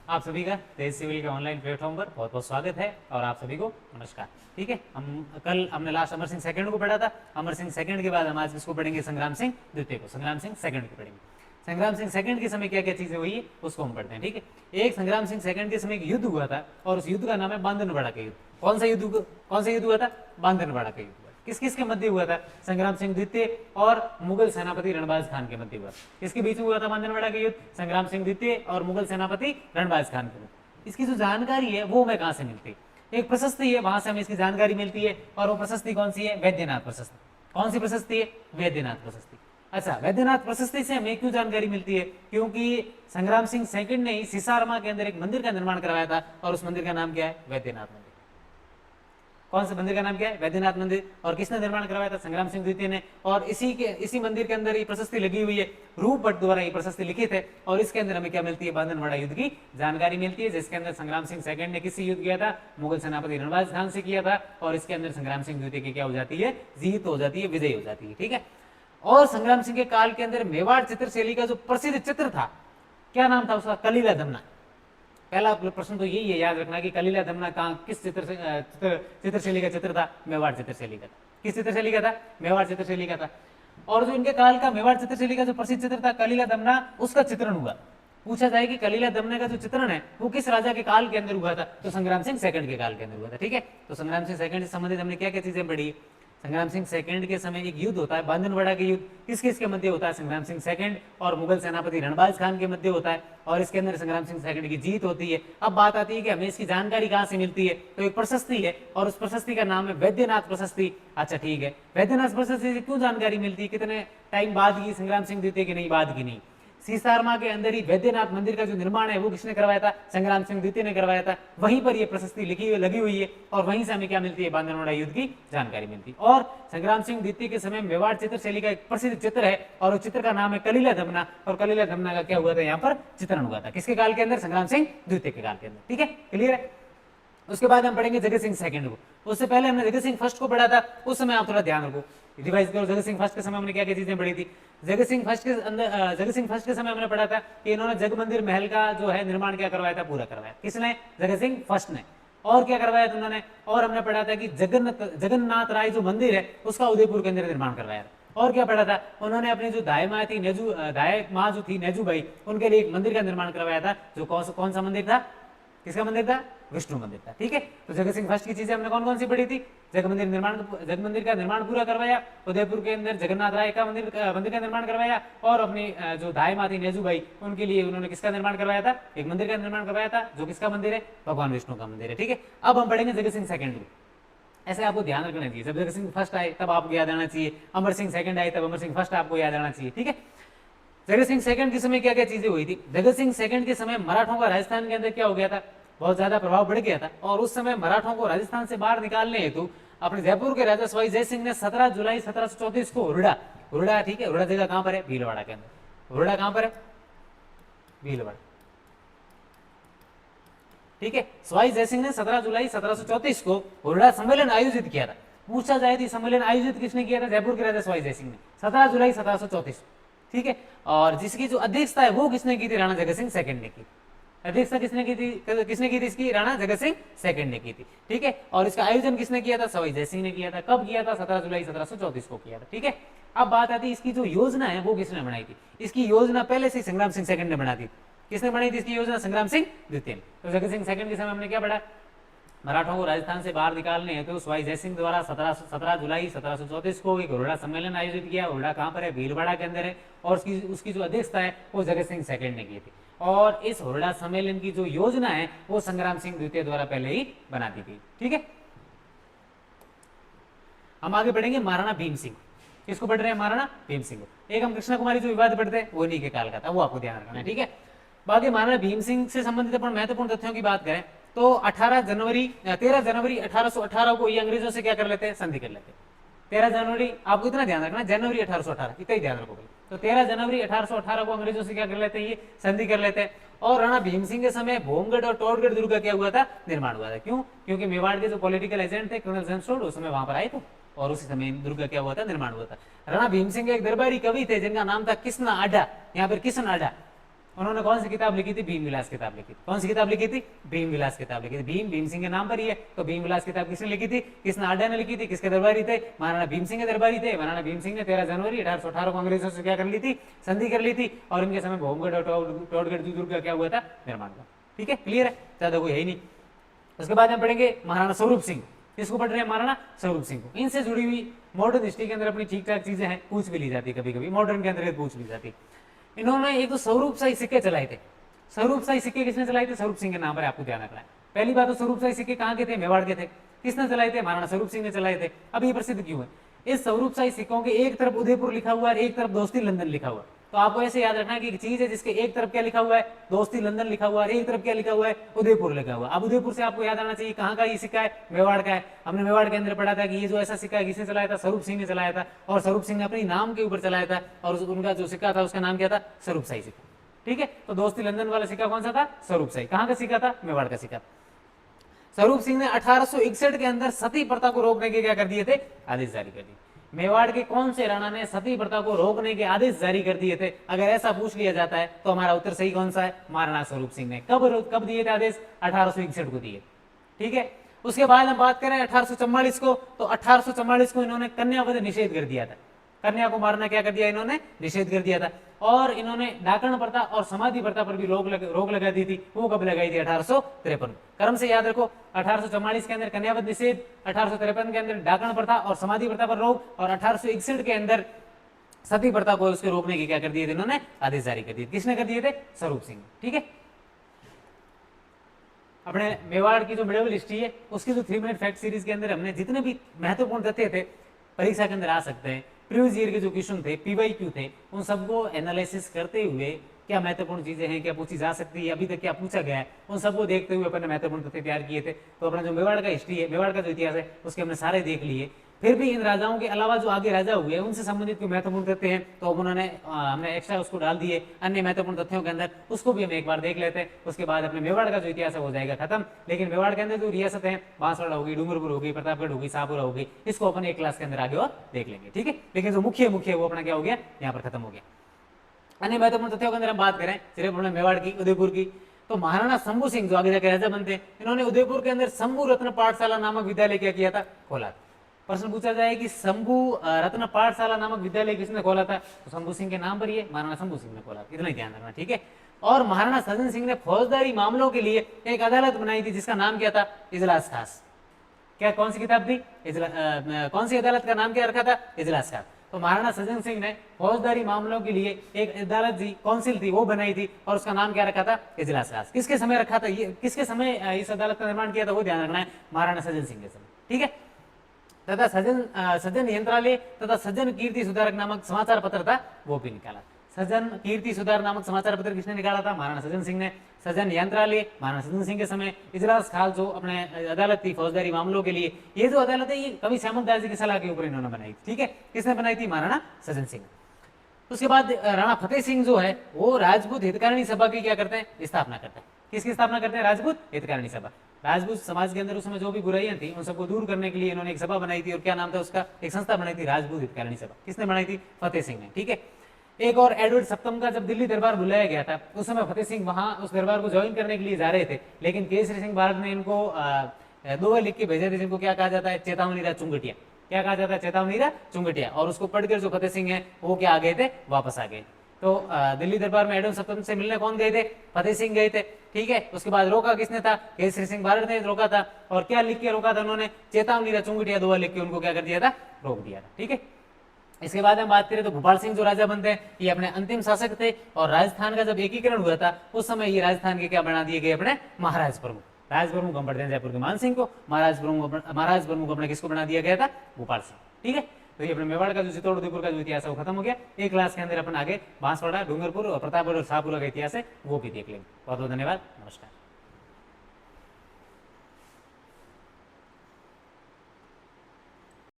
आप सभी का तेज सिविल के ऑनलाइन प्लेटफॉर्म पर बहुत बहुत स्वागत है और आप सभी को नमस्कार। ठीक है, कल हमने लास्ट अमर सिंह सेकंड को पढ़ा था। अमर सिंह सेकंड के बाद हम आज किसको पढ़ेंगे? संग्राम सिंह द्वितीय को। संग्राम सिंह सेकंड को पढ़ेंगे। संग्राम सिंह सेकंड के समय क्या क्या चीजें हुई है उसको हम पढ़ते हैं। ठीक है, एक संग्राम सिंह सेकंड के समय एक युद्ध हुआ था और उस युद्ध का नाम है बांधनवाड़ा का युद्ध। कौन सा युद्ध हुआ था? बांधनवाड़ा का युद्ध। किस किस के मध्य हुआ था? संग्राम सिंह द्वितीय और मुगल सेनापति रणबाज खान के मध्य हुआ। किसके बीच में हुआ था बांधनवाड़ा का युद्ध? संग्राम सिंह द्वितीय और मुगल सेनापति रणबाज खान के मध्य। इसकी जो जानकारी है वो हमें कहां से मिलती है? एक प्रशस्ति है, वहां से हमें इसकी जानकारी मिलती है। और वो प्रशस्ति कौन सी है? वैद्यनाथ प्रशस्ति। कौन सी प्रशस्ति है? वैद्यनाथ प्रशस्ति। अच्छा, वैद्यनाथ प्रशस्ति से हमें क्यों जानकारी मिलती है? क्योंकि संग्राम सिंह सेकंड ने ही सिसारमा के अंदर एक मंदिर का निर्माण करवाया था और उस मंदिर का नाम क्या है? वैद्यनाथ मंदिर। कौन से मंदिर का नाम क्या है? वैद्यनाथ मंदिर। और किसने निर्माण करवाया था? संग्राम सिंह द्वितीय ने। और इसी मंदिर के अंदर ये प्रशस्ति लगी हुई है। रूप भट्ट द्वारा ये प्रशस्ति लिखित है और इसके अंदर हमें क्या मिलती है? बांधनवाड़ा युद्ध की जानकारी मिलती है, जिसके अंदर संग्राम सिंह सेकंड ने किससे युद्ध किया था? मुगल सेनापति रणबाज खान से किया था। और इसके अंदर संग्राम सिंह द्वितीय की क्या हो जाती है? जीत हो जाती है, विजय हो जाती है। ठीक है, और संग्राम सिंह के काल के अंदर मेवाड़ चित्रशैली का जो प्रसिद्ध चित्र था, क्या नाम था उसका? कलीला दमना। पहला प्रश्न तो यही है, याद रखना कि कलीला दमना कहाँ किस चित्रशैली का चित्र था? मेवाड़ चित्रशैली का। किस चित्रशैली का था? मेवाड़ चित्रशैली का था। और जो इनके काल का मेवाड़ चित्रशैली का जो प्रसिद्ध चित्र था कलीला दमना, उसका चित्रण हुआ। पूछा जाए कि कलीला दमना का जो चित्रण है वो किस राजा के काल के अंदर हुआ था? तो संग्राम सिंह सेकंड के काल के अंदर हुआ था। ठीक है, तो संग्राम सिंह सेकंड से संबंधित हमने क्या क्या चीजें पढ़ी? संग्राम सिंह सेकंड के समय एक युद्ध होता है बांधनवाड़ा के युद्ध। किस किस के मध्य होता है? संग्राम सिंह सेकंड और मुगल सेनापति रणबाज खान के मध्य होता है और इसके अंदर संग्राम सिंह सेकंड की जीत होती है। अब बात आती है कि हमें इसकी जानकारी कहां से मिलती है? तो एक प्रशस्ति है और उस प्रशस्ति का नाम है वैद्यनाथ प्रशस्ति। अच्छा ठीक है, वैद्यनाथ प्रशस्ति से क्यों जानकारी मिलती है? कितने टाइम बाद की? संग्राम सिंह द्वितीय की नहीं, बाद की नहीं। सीसारमा के अंदर ही वैद्यनाथ मंदिर का जो निर्माण है वो किसने करवाया था? संग्राम सिंह द्वितीय ने करवाया था। वहीं पर ये प्रशस्ति लगी हुई है और वहीं से हमें क्या मिलती है? बांधनवाड़ा युद्ध की जानकारी मिलती है। और संग्राम सिंह द्वितीय के समय मेवाड़ चित्रशैली का एक प्रसिद्ध चित्र है और उस चित्र का नाम है कलीला दमना। और कलीला दमना का क्या हुआ था? यहाँ पर चित्रण हुआ था। किसके काल के अंदर? संग्राम सिंह द्वितीय के काल के अंदर। ठीक है, क्लियर है। उसके बाद हम पढ़ेंगे जगत सिंह सेकंड को। उससे पहले हमने जगत सिंह फर्स्ट को पढ़ा था, उस समय आप थोड़ा ध्यान रखो, रिवाइज करो। जगत सिंह फर्स्ट के समय हमने क्या क्या चीजें पढ़ी थी? जगत सिंह फर्स्ट के समय हमने पढ़ा था कि इन्होंने जग मंदिर महल का जो है निर्माण क्या करवाया था? पूरा करवाया। किसने? जगत सिंह फर्स्ट ने। और क्या करवाया था उन्होंने? और हमने पढ़ा था कि जगन्नाथ राय जो मंदिर है उसका उदयपुर के अंदर निर्माण करवाया था। और क्या पढ़ा था? उन्होंने अपनी जो दाई माँ जो थी नेजूबाई, उनके लिए एक मंदिर का निर्माण करवाया था। जो कौन सा मंदिर था? किसका मंदिर था? विष्णु मंदिर था। ठीक है, तो जगत सिंह फर्स्ट की चीजें हमने कौन कौन सी पढ़ी थी? जग मंदिर का निर्माण पूरा करवाया, उदयपुर के अंदर जगन्नाथ राय का मंदिर का निर्माण करवाया और अपनी जो दाई माँ थी नेजूबाई, उनके लिए उन्होंने किसका निर्माण करवाया था? एक मंदिर का निर्माण करवाया था। जो किसका मंदिर है? भगवान विष्णु का मंदिर है। ठीक है, अब हम पढ़ेंगे जगत सिंह सेकंड को। ऐसे आपको ध्यान रखना चाहिए, जब जगत सिंह फर्स्ट आए तब आपको याद आना चाहिए, अमर सिंह सेकंड आए तब अमर सिंह फर्स्ट आपको याद आना चाहिए। ठीक है, जगत सिंह सेकंड के समय क्या क्या चीजें हुई थी? जगत सिंह सेकंड के समय मराठों का राजस्थान के अंदर क्या हो गया था? बहुत ज्यादा प्रभाव बढ़ गया था और उस समय मराठों को राजस्थान से बाहर निकालने हेतु अपने जयपुर के राजा सवाई जय सिंह ने 17 जुलाई 1734 को हुरडा, ठीक है, हुरडा जगह कहां पर है? भीलवाड़ा के अंदर। हुरडा कहां पर है? भीलवाड़ा। ठीक है, सवाई जय सिंह ने 17 जुलाई 1734 को हुरडा सम्मेलन आयोजित किया था। पूछा जाए तो सम्मेलन आयोजित किसने किया था? जयपुर के राजा सवाई जय सिंह ने, 17 जुलाई 1734। ठीक है, और जिसकी जो अध्यक्षता है वो किसने की थी? राणा जगत सिंह सेकंड ने की। अध्यक्षता किसने की थी इसकी? राणा जगत सिंह सेकंड ने की थी। ठीक है, और इसका आयोजन किसने किया था? सवाई जय सिंह ने किया था। कब किया था? 17 जुलाई 1734 को किया था। ठीक है, अब बात आती है इसकी जो योजना है वो किसने बनाई थी? इसकी योजना पहले से संग्राम सिंह सेकंड ने बना दी। किसने बनाई थी इसकी योजना? संग्राम सिंह द्वितीय। तो जगत सिंह सेकंड के समय हमने क्या पढ़ा? मराठों को राजस्थान से बाहर निकालने हेतु तो सवाई जय सिंह द्वारा 17 जुलाई 1734 को एक हुरडा सम्मेलन आयोजित किया। हुरडा कहां पर है? भीलवाड़ा के अंदर है। और उसकी जो अध्यक्षता है वो जगत सिंह सेकंड ने की थी। और इस हुरडा सम्मेलन की जो योजना है वो संग्राम सिंह द्वितीय द्वारा पहले ही बना दी थी। ठीक है, हम आगे बढ़ेंगे महाराणा भीम सिंह। किसको पढ़ रहे हैं? महाराणा भीम सिंह। एक हम कृष्णा कुमारी जो विवाद पढ़ते हैं वो इन्हीं के काल का था, वो आपको ध्यान रखना है। ठीक है, बाकी महाराणा भीम सिंह से संबंधित अपन महत्वपूर्ण तथ्यों की बात करें तो 13 जनवरी 1818 को ये अंग्रेजों से क्या कर लेते हैं? संधि कर लेते हैं। 13 जनवरी, आपको इतना ध्यान रखना, जनवरी 1818, इतना ही ध्यान रखो। तो 13 जनवरी 1818 को अंग्रेजों से क्या कर लेते हैं? ये संधि कर लेते हैं। और राणा भीम सिंह के समय भोमगढ़ और टोरगढ़ दुर्ग का क्या हुआ था? निर्माण हुआ था। क्यों? क्योंकि मेवाड़ के जो पॉलिटिकल एजेंट थे कर्नल जनस्टोड, उस समय वहां पर आए थे और उसी समय दुर्ग का क्या हुआ था? निर्माण हुआ था। राणा भीम सिंह एक दरबारी कवि थे जिनका नाम था किशन आडा। यहाँ पर किशन आडा उन्होंने कौन सी किताब लिखी थी? भीम विलास किताब लिखी थी। कौन सी किताब लिखी थी? भीम विलास किताब लिखी थी। भीम सिंह के नाम पर ही है, तो भीम विलास किताब किसने लिखी थी? किसने आड्डा ने लिखी थी? किसके दरबारी थे? महाराणा भीम सिंह के दरबारी थे। महाराणा भीम सिंह ने 13 जनवरी 1818 को अंग्रेजों से क्या कर ली थी? संधि कर ली थी, और इनके समय भोमगढ़ और टोडगढ़ दुर्ग का क्या हुआ था? निर्माण हुआ। ठीक है, क्लियर है, ज्यादा कोई है ही नहीं। उसके बाद हम पढ़ेंगे महाराणा स्वरूप सिंह। किसको पढ़ रहे हैं? महाराणा स्वरूप सिंह को। इनसे जुड़ी हुई मॉडर्न हिस्ट्री के अंदर अपनी ठीक ठाक चीजें हैं, पूछ भी ली जाती है, कभी कभी मॉडर्न के अंतर्गत पूछ ली जाती है। इन्होंने एक तो स्वरूपशाही सिक्के चलाए थे। स्वरूपशाही सिक्के किसने चलाए थे? स्वरूप सिंह के नाम पर आपको ध्यान रखना है। पहली बात तो स्वरूपशाही सिक्के कहाँ के थे? मेवाड़ के थे। किसने चलाए थे? महाराणा स्वरूप सिंह ने चलाए थे। अब ये प्रसिद्ध क्यों है? इस स्वरूपशाही सिक्कों के एक तरफ उदयपुर लिखा हुआ है, एक तरफ दोस्ती लंदन लिखा हुआ है। तो आपको ऐसे याद रखना है कि एक चीज है जिसके एक तरफ क्या लिखा हुआ है? दोस्ती लंदन लिखा हुआ है, एक तरफ क्या लिखा हुआ है? उदयपुर लिखा हुआ है। अब उदयपुर से आपको याद आना चाहिए कहाँ का ये सिक्का है? मेवाड़ का है। हमने मेवाड़ के अंदर पढ़ा था कि ये जो ऐसा सिक्का है किसने चलाया था? स्वरूप सिंह ने चलाया था, और स्वरूप सिंह ने अपने नाम के ऊपर चलाया था, और उनका जो सिक्का था उसका नाम क्या था? स्वरूपशाही सिक्का। ठीक है, तो दोस्ती लंदन वाला सिक्का कौन सा था? स्वरूपशाही। कहाँ का सिक्का था? मेवाड़ का सिक्का। स्वरूप सिंह ने 1861 के अंदर सती प्रथा को रोकने के क्या कर दिए थे? आदेश जारी कर दिए। मेवाड़ के कौन से राणा ने सती प्रथा को रोकने के आदेश जारी कर दिए थे? अगर ऐसा पूछ लिया जाता है तो हमारा उत्तर सही कौन सा है? महाराणा स्वरूप सिंह ने। कब दिए थे आदेश? 1861 को दिए। ठीक है, उसके बाद हम बात करें 1844 को, तो 1844 को इन्होंने कन्यावध निषेध कर दिया था। कन्या को मारना क्या कर दिया इन्होंने? निषेध कर दिया था। और इन्होंने डाकण प्रथा और समाधि प्रथा पर भी रोक लगा दी थी। वो कब लगाई थी? 1853। क्रम से याद रखो, 1844 के अंदर कन्यावध निषेध, 1853 के अंदर डाकण प्रथा और समाधि प्रथा पर रोक, और 1861 के अंदर सती प्रथा को उसके रोकने की क्या कर दिए थे इन्होंने? आदेश जारी कर दिए। किसने कर दिए थे? स्वरूप सिंह। ठीक है, अपने मेवाड़ की जो मेडिवल हिस्ट्री है उसकी जो 3 मिनट फैक्ट सीरीज के अंदर हमने जितने भी महत्वपूर्ण तथ्य थे परीक्षा के अंदर आ सकते हैं, प्रीवियस ईयर के जो क्वेश्चन थे, पीवाईक्यू थे, उन सबको एनालिसिस करते हुए क्या महत्वपूर्ण चीजें हैं, क्या पूछी जा सकती है, अभी तक क्या पूछा गया है, उन सबको देखते हुए अपन ने महत्वपूर्ण तथ्य तैयार किए थे। तो अपना जो मेवाड़ का हिस्ट्री है, मेवाड़ का जो इतिहास है, उसके हमने सारे देख लिए। फिर भी इन राजाओं के अलावा जो आगे राजा हुए उनसे संबंधित कोई महत्वपूर्ण तथ्य हैं तो अब उन्होंने हमने एक्स्ट्रा उसको डाल दिए अन्य महत्वपूर्ण तथ्यों के अंदर, उसको भी हम एक बार देख लेते हैं। उसके बाद अपने मेवाड़ का जो इतिहास है हो जाएगा खत्म। लेकिन मेवाड़ के अंदर जो रियासत है, बांसवाड़ा होगी, डूंगरपुर होगी, प्रतापगढ़ होगी, शाहपुरा होगी, इसको अपन एक क्लास के अंदर आगे और देख लेंगे। ठीक है, लेकिन जो मुख्य है वो अपना क्या हो गया? यहाँ पर खत्म हो गया। अन्य महत्वपूर्ण तथ्यों के अंदर हम बात करें सिर्फ अपने मेवाड़ की, उदयपुर की, तो महाराणा शंभू सिंह जो आगे जाकर राजा बनते हैं, इन्होंने उदयपुर के अंदर शंभू रत्न पाठशाला नामक विद्यालय क्या किया था? खोला। प्रश्न पूछा जाए कि शंभू रत्न पाठशाला नामक विद्यालय किसने खोला था? तो शंभू सिंह के नाम पर ही है, महाराणा शंभू सिंह ने खोला। इतना ही ध्यान रखना। ठीक है, और महाराणा सज्जन सिंह ने फौजदारी मामलों के लिए एक अदालत बनाई थी जिसका नाम क्या था? इजलास खास। क्या कौन सी किताब थी? कौन सी अदालत का नाम क्या रखा था? इजलास खास। तो महाराणा सज्जन सिंह ने फौजदारी मामलों के लिए एक अदालत थी, काउंसिल थी, वो बनाई थी, और उसका नाम क्या रखा था? इजलास खास। किसके समय रखा था ये? किसके समय इस अदालत का निर्माण किया था? वो ध्यान रखना है, महाराणा सज्जन सिंह के समय। ठीक है, तथा सज्जन यंत्रालय तथा सज्जन कीर्ति सुधारक नामक समाचार पत्र था, वो भी निकाला। सज्जन कीर्ति सुधार नामक समाचार पत्र किसने निकाला था? महाराणा सज्जन सिंह ने। सज्जन यंत्रालय महाराणा सज्जन सिंह के समय। इजलास खाल जो अपने अदालत थी फौजदारी मामलों के लिए, ये जो अदालत है ये कवि श्यामल दास जी की सलाह के ऊपर इन्होंने बनाई। ठीक है, किसने बनाई थी? महाराणा सज्जन सिंह। उसके बाद राणा फतेह सिंह जो है वो राजपूत हितकारिणी सभा की क्या करते हैं? स्थापना करते हैं। किसकी स्थापना करते हैं? राजपूत हितकारिणी सभा। राजपूत समाज के अंदर उस समय जो भी बुराइयां थी उन सबको दूर करने के लिए इन्होंने एक सभा बनाई थी, और क्या नाम था उसका? एक संस्था बनाई थी, राजपूत हितकारिणी सभा। किसने बनाई थी? फतेह सिंह ने। ठीक है, एक और एडवर्ड सप्तम का जब दिल्ली दरबार बुलाया गया था उस समय फतेह सिंह वहां उस दरबार को ज्वाइन करने के लिए जा रहे थे, लेकिन केसरी सिंह भारत ने इनको 2 लिख के भेजे थे जिनको क्या कहा जाता है? चेतावनी चुंगटिया। क्या कहा जाता है? चेतावनी चुंगटिया। और उसको पढ़कर जो फतेह सिंह है वो क्या आ गए थे? वापस आ गए। तो दिल्ली दरबार में एडवर्ड सप्तम से मिलने कौन गए थे? फतेह सिंह गए थे। ठीक है, उसके बाद रोका किसने था? केसरी सिंह भारत ने रोका था। और क्या लिख के रोका था उन्होंने? चेतावनी चुंगटिया 2 लिख के उनको क्या कर दिया था? रोक दिया था। ठीक है, इसके बाद हम बात करें तो भोपाल सिंह जो राजा बनते हैं ये अपने अंतिम शासक थे, और राजस्थान का जब एकीकरण हुआ था उस समय ये राजस्थान के क्या बना दिए गए? अपने महाराज प्रमुख। राज प्रमुख हम पढ़ते हैं जयपुर के मान सिंह को, महाराज प्रमुख अपने किसको बना दिया गया था? भोपाल सिंह। ठीक है, तो ये अपने मेवाड़ का जो चित्तौड़ उदयपुर का जो इतिहास है वो खत्म हो गया। एक क्लास के अंदर अपन आगे बांसवाड़ा, डूंगरपुर और प्रतापगढ़ और शाहपुरा का इतिहास है वो भी देख लेंगे। बहुत बहुत धन्यवाद, नमस्कार।